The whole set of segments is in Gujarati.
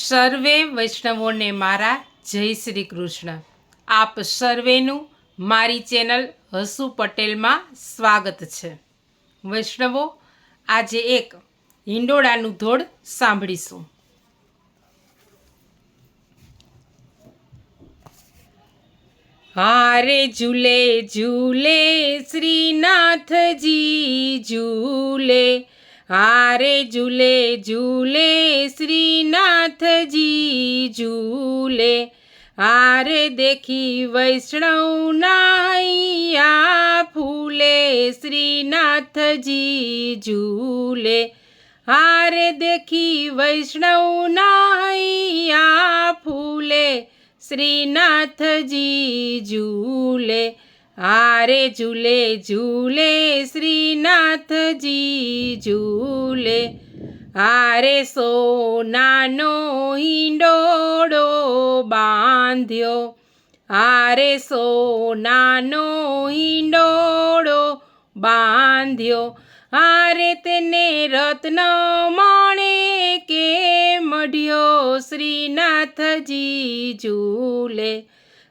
સર્વે વૈષ્ણવોને મારા જય શ્રી કૃષ્ણ. આપ સર્વેનું મારી ચેનલ હસુ પટેલમાં સ્વાગત છે. વૈષ્ણવો, આજે એક હિંડોળાનું ધોળ સાંભળીશું. હારે ઝૂલે ઝૂલે શ્રીનાથજી ઝૂલે, હારે ઝૂલે ઝૂલે શ્રીનાથજી ઝૂલે, હારે દેખી વૈષ્ણવના હૈયા ફૂલે શ્રીનાથજી ઝૂલે, હારે દેખી વૈષ્ણવના હૈયા ફૂલે શ્રીનાથજી ઝૂલે, હારે ઝૂલે ઝૂલે શ્રીનાથજી ઝૂલે, હારે સોનાનો હિંડોળો બાંધ્યો, હારે સોનાનો હિંડોળો બાંધ્યો, હારે તેને રત્ન માણેકે મઢ્યો શ્રીનાથજી ઝૂલે,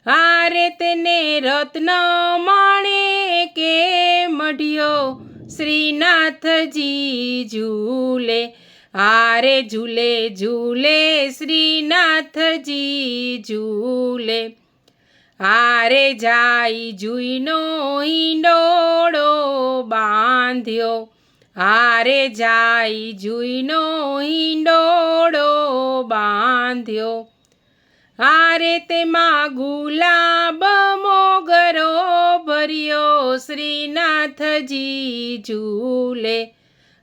હારે તેને રત્ન માણેકે મઢ્યો શ્રીનાથજી ઝૂલે, હારે ઝૂલે ઝૂલે શ્રીનાથજી ઝૂલે, હારે જાય જુઈનો હિંડોળો બાંધ્યો, હારે જાય જુઈનો હિંડોળો બાંધ્યો, હારે તેમાં ગુલાબ મોગરો ભર્યો શ્રીનાથજી ઝૂલે,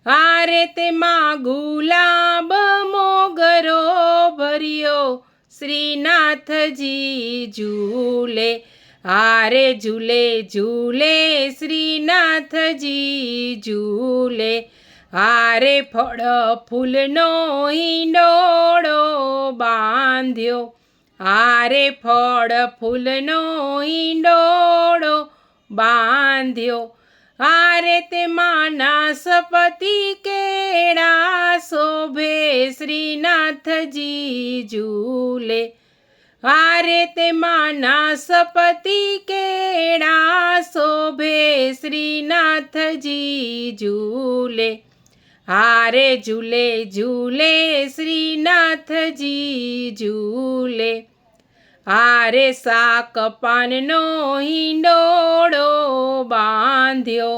હારે તેમાં ગુલાબ મોગરો ભર્યો શ્રીનાથજી ઝૂલે, હારે ઝૂલે ઝૂલે શ્રીનાથજી ઝૂલે, હારે ફળ ફૂલનો હિંડોળો બાંધ્યો, હારે ફળ ફૂલનો હિંડોળો બાંધ્યો, હારે તેમાં નાસપતિ કેળા શોભે શ્રીનાથજી ઝૂલે, હારે તેમાં નાસપતિ કેળા શોભે શ્રીનાથજી ઝૂલે, હારે ઝૂલે ઝૂલે શ્રીનાથજી ઝૂલે, હારે શાક પાનનો હિંડોળો બાંધ્યો,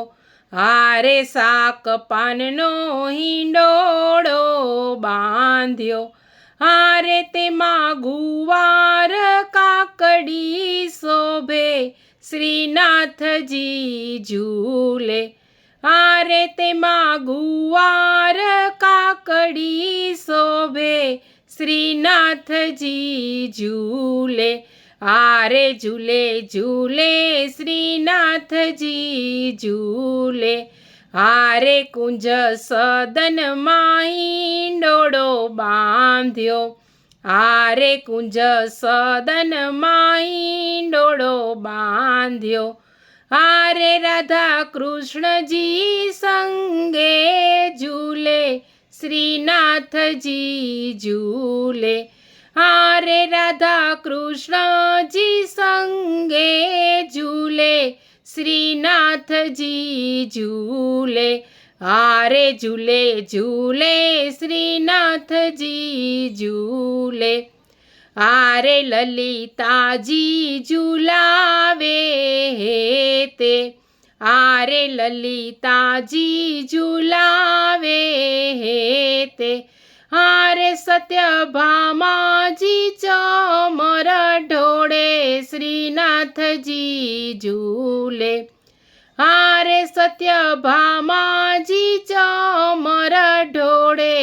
હારે શાક પાનનો હિંડોળો બાંધ્યો, હારે તેમાં ગુવાર કાકડી શોભે શ્રીનાથજી ઝૂલે, હારે તેમાં ગુવાર કાકડી શોભે શ્રીનાથજી ઝૂલે, હારે ઝૂલે ઝૂલે શ્રીનાથજી ઝૂલે, હારે કુંજ સદનમાં હિંડોળો બાંધ્યો, હારે કુંજ સદનમાં હિંડોળો બાંધ્યો, હારે રાધા કૃષ્ણજી સંગે ઝૂલે શ્રીનાથજી ઝૂલે, હારે રાધા કૃષ્ણજી સંગે ઝૂલે શ્રીનાથજી ઝૂલે, હારે ઝૂલે ઝૂલે શ્રીનાથજી ઝૂલે, હારે લલિતાજી ઝૂલાવે તે, હારે લલિતાજી ઝૂલાવે તે, હારે સત્યભામાજી ચમર ઢોળે શ્રીનાથજી ઝૂલે, હારે સત્યભામાજી ચમર ઢોળે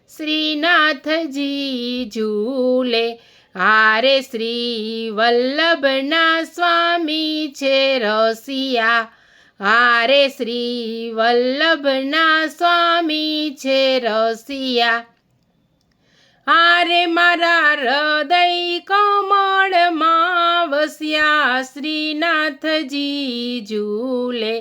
શ્રીનાથજી ઝૂલે, હારે શ્રી વલ્લભના સ્વામી છે રસિયા, હારે શ્રી વલ્લભના સ્વામી છે રસિયા, હારે મારા હૃદય કમળમાં વસ્યા શ્રીનાથજી ઝૂલે,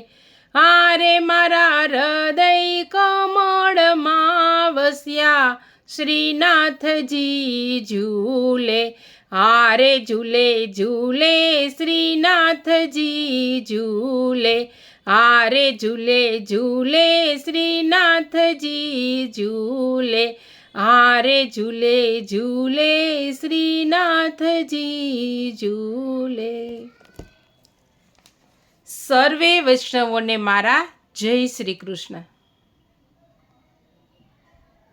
હારે મારા હૃદય કમળમાં વસ્યા શ્રીનાથજી ઝૂલે. હારે ઝૂલે ઝૂલે શ્રીનાથજી ઝૂલે. હારે ઝૂલે ઝૂલે શ્રીનાથજી ઝૂલે. હારે ઝૂલે ઝૂલે શ્રીનાથજી ઝૂલે. સર્વે વૈષ્ણવોને મારા જય શ્રી કૃષ્ણ.